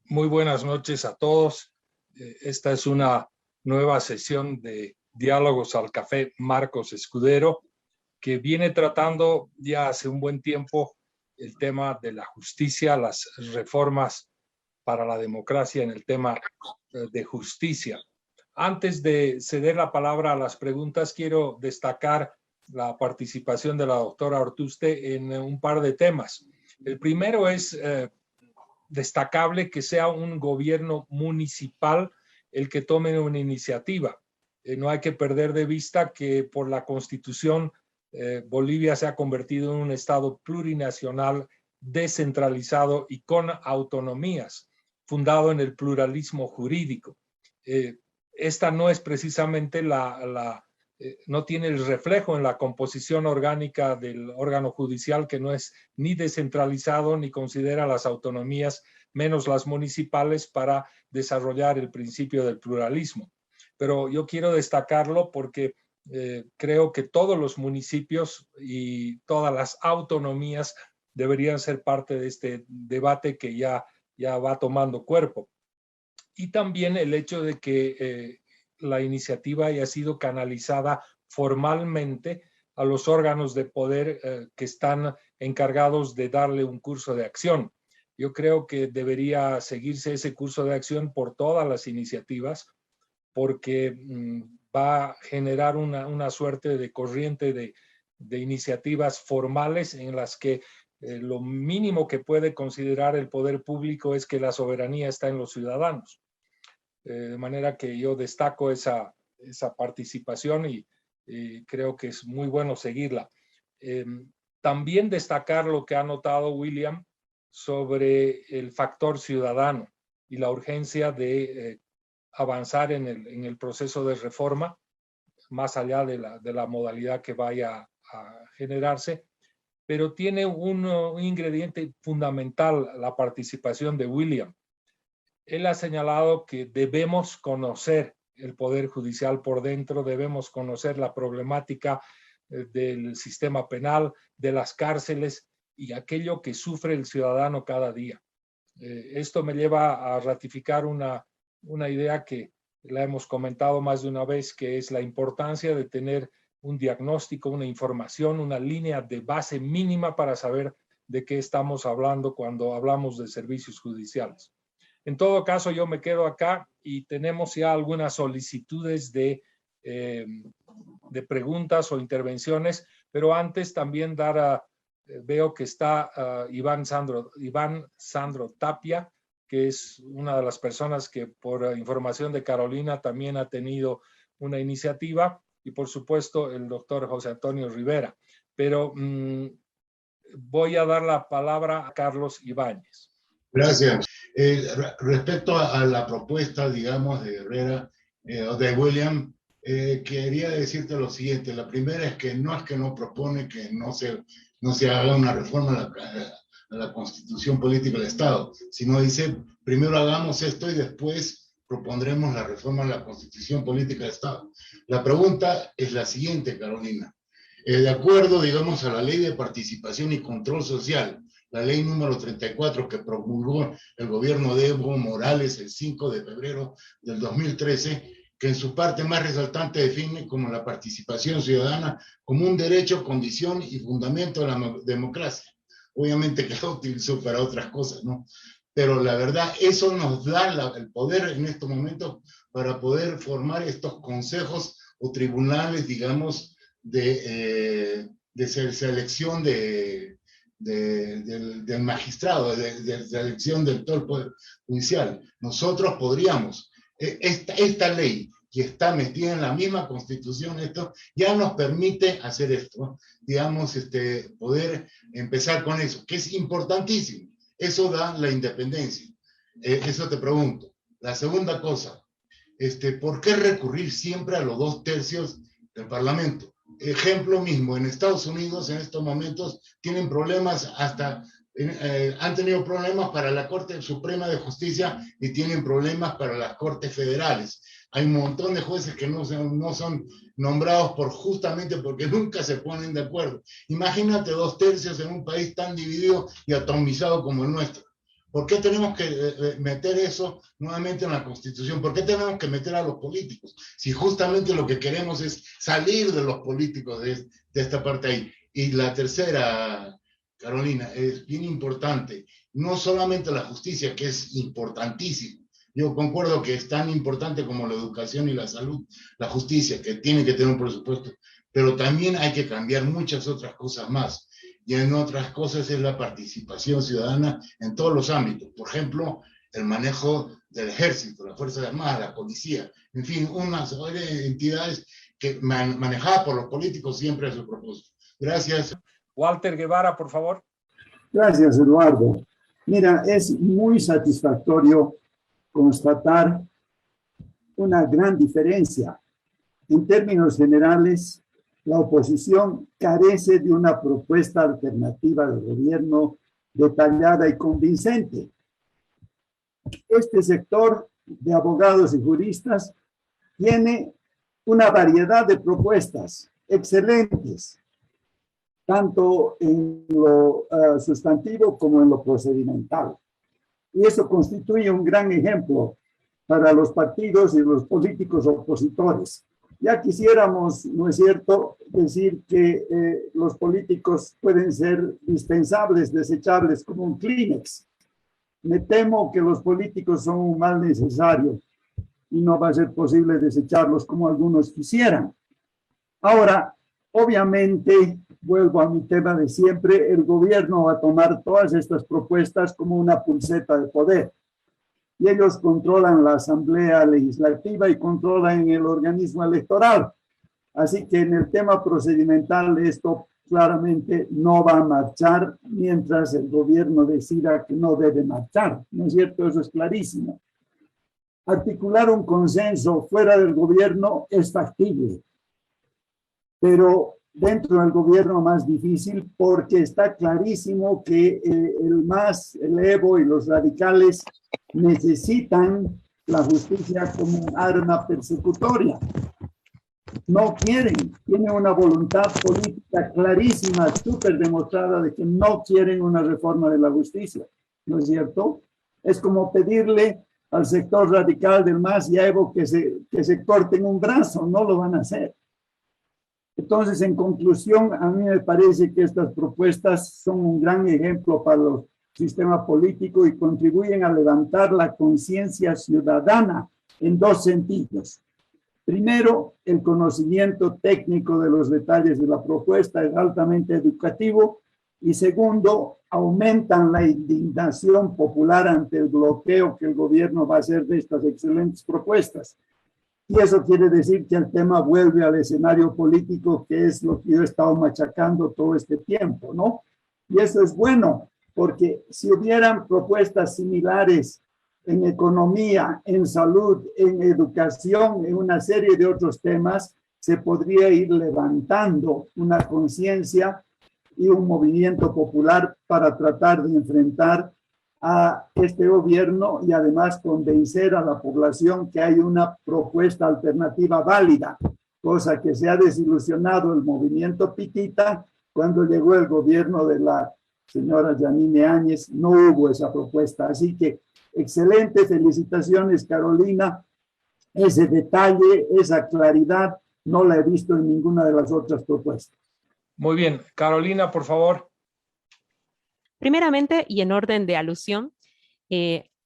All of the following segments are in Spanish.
Muy buenas noches a todos. Esta es una nueva sesión de Diálogos al Café Marcos Escudero, que viene tratando ya hace un buen tiempo el tema de la justicia, las reformas para la democracia en el tema de justicia. Antes de ceder la palabra a las preguntas, quiero destacar la participación de la doctora Ortuste en un par de temas. El primero es destacable que sea un gobierno municipal el que tome una iniciativa. No hay que perder de vista que por la Constitución Bolivia se ha convertido en un estado plurinacional, descentralizado y con autonomías, fundado en el pluralismo jurídico. Esta no es precisamente no tiene el reflejo en la composición orgánica del órgano judicial, que no es ni descentralizado ni considera las autonomías, menos las municipales, para desarrollar el principio del pluralismo. Pero yo quiero destacarlo porque creo que todos los municipios y todas las autonomías deberían ser parte de este debate que ya va tomando cuerpo. Y también el hecho de que la iniciativa haya sido canalizada formalmente a los órganos de poder que están encargados de darle un curso de acción. Yo creo que debería seguirse ese curso de acción por todas las iniciativas, porque va a generar una suerte de corriente de iniciativas formales en las que lo mínimo que puede considerar el poder público es que la soberanía está en los ciudadanos. De manera que yo destaco esa participación y creo que es muy bueno seguirla. También destacar lo que ha notado William sobre el factor ciudadano y la urgencia de avanzar en el proceso de reforma, más allá de la modalidad que vaya a generarse, pero tiene un ingrediente fundamental, la participación de William. Él ha señalado que debemos conocer el Poder Judicial por dentro, debemos conocer la problemática del sistema penal, de las cárceles y aquello que sufre el ciudadano cada día. Esto me lleva a ratificar una idea que la hemos comentado más de una vez, que es la importancia de tener un diagnóstico, una información, una línea de base mínima para saber de qué estamos hablando cuando hablamos de servicios judiciales. En todo caso, yo me quedo acá y tenemos ya algunas solicitudes de preguntas o intervenciones, pero antes también veo que está Iván Sandro Tapia, que es una de las personas que por información de Carolina también ha tenido una iniciativa, y por supuesto el doctor José Antonio Rivera. Pero voy a dar la palabra a Carlos Ibáñez. Gracias. Respecto a la propuesta, digamos, de Herrera o de William, quería decirte lo siguiente. La primera es que no propone que no se haga una reforma a la Constitución Política del Estado, sino dice, primero hagamos esto y después propondremos la reforma a la Constitución Política del Estado. La pregunta es la siguiente, Carolina. De acuerdo, digamos, a la Ley de Participación y Control Social, la ley número 34 que promulgó el gobierno de Evo Morales el 5 de febrero del 2013, que en su parte más resaltante define como la participación ciudadana como un derecho, condición y fundamento de la democracia. Obviamente que lo utilizó para otras cosas, ¿no? Pero la verdad, eso nos da el poder en estos momentos para poder formar estos consejos o tribunales, digamos, de selección del magistrado, de elección del todo el Poder Judicial. Nosotros podríamos, esta ley que está metida en la misma Constitución, esto ya nos permite hacer esto, digamos, poder empezar con eso, que es importantísimo. Eso da la independencia. Eso te pregunto. La segunda cosa, ¿por qué recurrir siempre a los 2/3 del Parlamento? Ejemplo mismo, en Estados Unidos en estos momentos tienen problemas han tenido problemas para la Corte Suprema de Justicia y tienen problemas para las Cortes Federales. Hay un montón de jueces que no son nombrados justamente porque nunca se ponen de acuerdo. Imagínate 2/3 en un país tan dividido y atomizado como el nuestro. ¿Por qué tenemos que meter eso nuevamente en la Constitución? ¿Por qué tenemos que meter a los políticos? Si justamente lo que queremos es salir de los políticos de esta parte ahí. Y la tercera, Carolina, es bien importante. No solamente la justicia, que es importantísimo. Yo concuerdo que es tan importante como la educación y la salud, la justicia, que tiene que tener un presupuesto, pero también hay que cambiar muchas otras cosas más. Y en otras cosas es la participación ciudadana en todos los ámbitos. Por ejemplo, el manejo del ejército, las Fuerzas Armadas, la policía, en fin, una serie de entidades que manejadas por los políticos siempre a su propósito. Gracias. Walter Guevara, por favor. Gracias, Eduardo. Mira, es muy satisfactorio constatar una gran diferencia. En términos generales, la oposición carece de una propuesta alternativa de gobierno detallada y convincente. Este sector de abogados y juristas tiene una variedad de propuestas excelentes, tanto en lo sustantivo como en lo procedimental. Y eso constituye un gran ejemplo para los partidos y los políticos opositores. Ya quisiéramos, ¿no es cierto?, decir que los políticos pueden ser dispensables, desechables como un Kleenex. Me temo que los políticos son un mal necesario y no va a ser posible desecharlos como algunos quisieran. Ahora, obviamente, vuelvo a mi tema de siempre, el gobierno va a tomar todas estas propuestas como una pulseta de poder. Y ellos controlan la Asamblea Legislativa y controlan el organismo electoral. Así que en el tema procedimental esto claramente no va a marchar mientras el gobierno decida que no debe marchar. ¿No es cierto? Eso es clarísimo. Articular un consenso fuera del gobierno es factible, pero dentro del gobierno más difícil porque está clarísimo que el Evo y los radicales necesitan la justicia como un arma persecutoria. No quieren, tienen una voluntad política clarísima, súper demostrada de que no quieren una reforma de la justicia, ¿no es cierto? Es como pedirle al sector radical del MAS y a Evo que se corten un brazo, no lo van a hacer. Entonces, en conclusión, a mí me parece que estas propuestas son un gran ejemplo para el sistema político y contribuyen a levantar la conciencia ciudadana en dos sentidos. Primero, el conocimiento técnico de los detalles de la propuesta es altamente educativo. Y segundo, aumentan la indignación popular ante el bloqueo que el gobierno va a hacer de estas excelentes propuestas. Y eso quiere decir que el tema vuelve al escenario político, que es lo que yo he estado machacando todo este tiempo, ¿no? Y eso es bueno, porque si hubieran propuestas similares en economía, en salud, en educación, en una serie de otros temas, se podría ir levantando una conciencia y un movimiento popular para tratar de enfrentar a este gobierno y además convencer a la población que hay una propuesta alternativa válida, cosa que se ha desilusionado el movimiento Pitita cuando llegó el gobierno de la señora Yanine Áñez, no hubo esa propuesta. Así que excelente, felicitaciones Carolina, ese detalle, esa claridad, no la he visto en ninguna de las otras propuestas. Muy bien, Carolina, por favor. Primeramente, y en orden de alusión,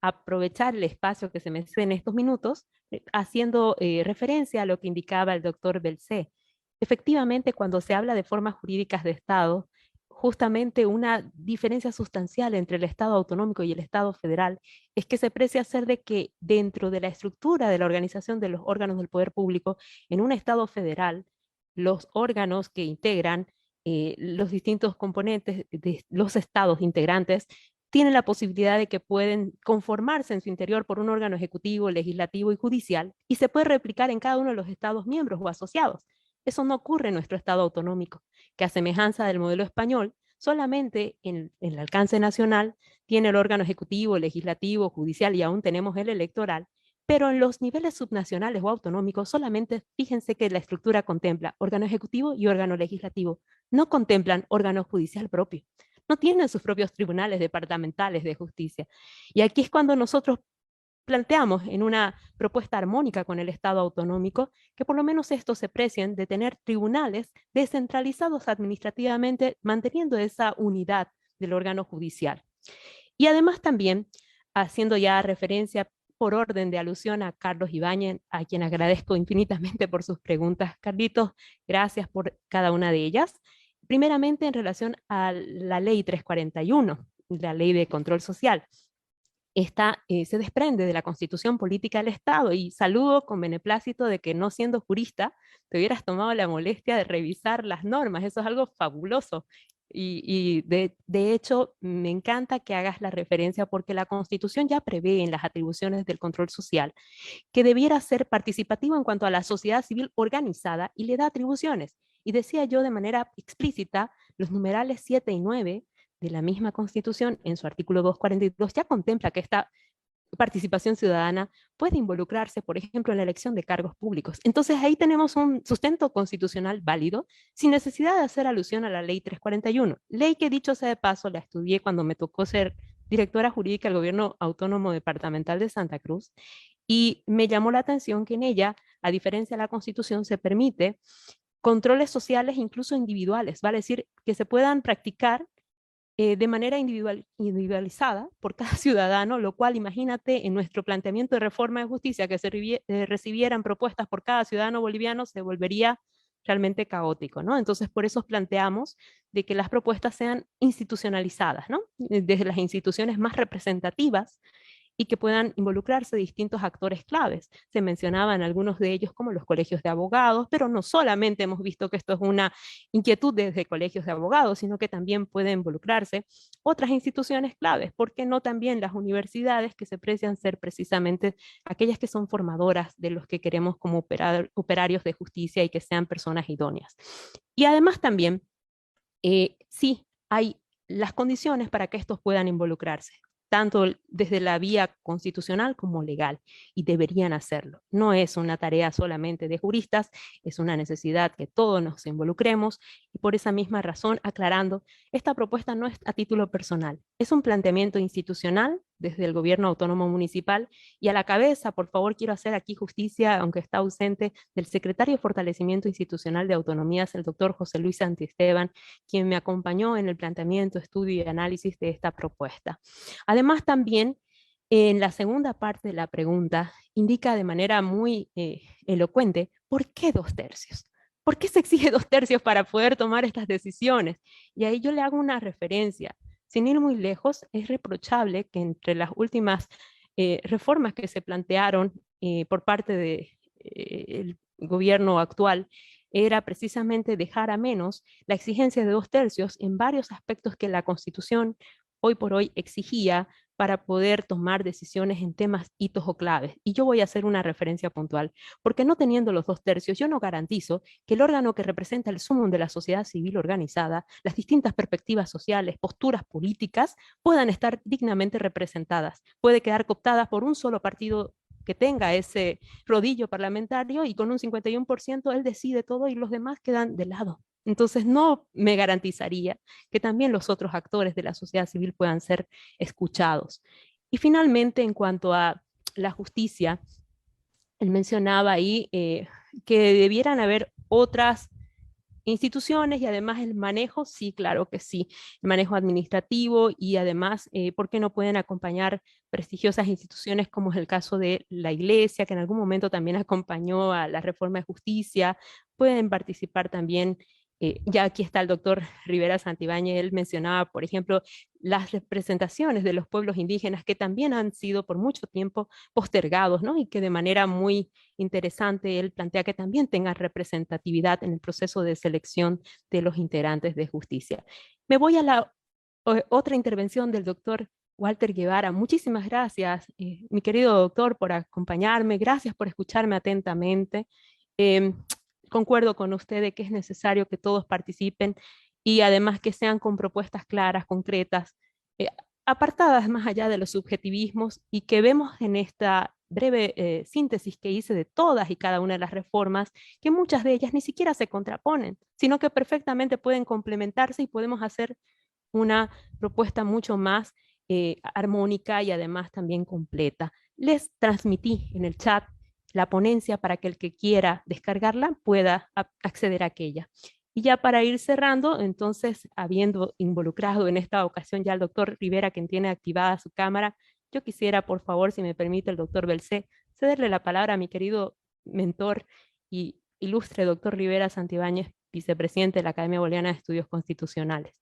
aprovechar el espacio que se me cede en estos minutos, haciendo referencia a lo que indicaba el doctor Belcé. Efectivamente, cuando se habla de formas jurídicas de Estado, justamente una diferencia sustancial entre el Estado autonómico y el Estado federal es que se precia hacer de que dentro de la estructura de la organización de los órganos del poder público, en un Estado federal, los órganos que integran los distintos componentes de los estados integrantes tienen la posibilidad de que pueden conformarse en su interior por un órgano ejecutivo, legislativo y judicial, y se puede replicar en cada uno de los estados miembros o asociados. Eso no ocurre en nuestro estado autonómico, que a semejanza del modelo español, solamente en el alcance nacional tiene el órgano ejecutivo, legislativo, judicial y aún tenemos el electoral, pero en los niveles subnacionales o autonómicos solamente fíjense que la estructura contempla órgano ejecutivo y órgano legislativo, no contemplan órgano judicial propio. no tienen sus propios tribunales departamentales de justicia. Y aquí es cuando nosotros planteamos en una propuesta armónica con el Estado autonómico que por lo menos estos se precien de tener tribunales descentralizados administrativamente, manteniendo esa unidad del órgano judicial. Y además también, haciendo ya referencia por orden de alusión a Carlos Ibáñez, a quien agradezco infinitamente por sus preguntas. Carlitos, gracias por cada una de ellas. Primeramente, en relación a la ley 341, la ley de control social. Esta se desprende de la Constitución Política del Estado, y saludo con beneplácito de que, no siendo jurista, te hubieras tomado la molestia de revisar las normas. Eso es algo fabuloso. Y de hecho, me encanta que hagas la referencia, porque la Constitución ya prevé en las atribuciones del control social que debiera ser participativo en cuanto a la sociedad civil organizada, y le da atribuciones. Y decía yo de manera explícita, los numerales 7 y 9 de la misma Constitución, en su artículo 242, ya contempla que esta participación ciudadana puede involucrarse, por ejemplo, en la elección de cargos públicos. Entonces ahí tenemos un sustento constitucional válido, sin necesidad de hacer alusión a la ley 341, ley que, dicho sea de paso, la estudié cuando me tocó ser directora jurídica del Gobierno Autónomo Departamental de Santa Cruz, y me llamó la atención que en ella, a diferencia de la Constitución, se permite controles sociales incluso individuales, vale decir, que se puedan practicar de manera individualizada por cada ciudadano, lo cual, imagínate, en nuestro planteamiento de reforma de justicia, que se recibieran propuestas por cada ciudadano boliviano, se volvería realmente caótico, ¿no? Entonces, por eso planteamos de que las propuestas sean institucionalizadas, ¿no? Desde las instituciones más representativas, y que puedan involucrarse distintos actores claves. Se mencionaban algunos de ellos como los colegios de abogados, pero no solamente hemos visto que esto es una inquietud desde colegios de abogados, sino que también pueden involucrarse otras instituciones claves. ¿Por qué no también las universidades, que se precian ser precisamente aquellas que son formadoras de los que queremos como operarios de justicia y que sean personas idóneas? Y además también, sí, hay las condiciones para que estos puedan involucrarse, tanto desde la vía constitucional como legal, y deberían hacerlo. No es una tarea solamente de juristas, es una necesidad que todos nos involucremos, y por esa misma razón, aclarando, esta propuesta no es a título personal, es un planteamiento institucional desde el Gobierno Autónomo Municipal, y a la cabeza, por favor, quiero hacer aquí justicia, aunque está ausente, del secretario de Fortalecimiento Institucional de Autonomías, el doctor José Luis Santisteban, quien me acompañó en el planteamiento, estudio y análisis de esta propuesta. Además, también en la segunda parte de la pregunta indica de manera muy elocuente por qué 2/3. ¿Por qué se exige 2/3 para poder tomar estas decisiones? Y ahí yo le hago una referencia. Sin ir muy lejos, es reprochable que entre las últimas reformas que se plantearon por parte del gobierno actual, era precisamente dejar a menos la exigencia de 2/3 en varios aspectos que la Constitución hoy por hoy exigía para poder tomar decisiones en temas hitos o claves. Y yo voy a hacer una referencia puntual, porque no teniendo los 2/3, yo no garantizo que el órgano que representa el sumum de la sociedad civil organizada, las distintas perspectivas sociales, posturas políticas, puedan estar dignamente representadas. Puede quedar cooptadas por un solo partido que tenga ese rodillo parlamentario, y con un 51% él decide todo y los demás quedan de lado. Entonces no me garantizaría que también los otros actores de la sociedad civil puedan ser escuchados. Y finalmente, en cuanto a la justicia, él mencionaba ahí que debieran haber otras instituciones, y además el manejo, sí, claro que sí, el manejo administrativo, y además, ¿por qué no pueden acompañar prestigiosas instituciones como es el caso de la Iglesia, que en algún momento también acompañó a la reforma de justicia? Pueden participar también, ya aquí está el doctor Rivera Santibáñez, él mencionaba, por ejemplo, las representaciones de los pueblos indígenas, que también han sido por mucho tiempo postergados, ¿no? Y que de manera muy interesante él plantea que también tengan representatividad en el proceso de selección de los integrantes de justicia. Me voy a la otra intervención del doctor Walter Guevara. Muchísimas gracias, mi querido doctor, por acompañarme. Gracias por escucharme atentamente. Concuerdo con usted de que es necesario que todos participen, y además que sean con propuestas claras, concretas, apartadas más allá de los subjetivismos, y que vemos en esta breve síntesis que hice de todas y cada una de las reformas, que muchas de ellas ni siquiera se contraponen, sino que perfectamente pueden complementarse, y podemos hacer una propuesta mucho más armónica y además también completa. Les transmití en el chat la ponencia para que el que quiera descargarla pueda acceder a aquella. Y ya para ir cerrando, entonces, habiendo involucrado en esta ocasión ya al doctor Rivera, quien tiene activada su cámara, yo quisiera, por favor, si me permite el doctor Belcé, cederle la palabra a mi querido mentor y ilustre doctor Rivera Santibáñez, vicepresidente de la Academia Boliviana de Estudios Constitucionales.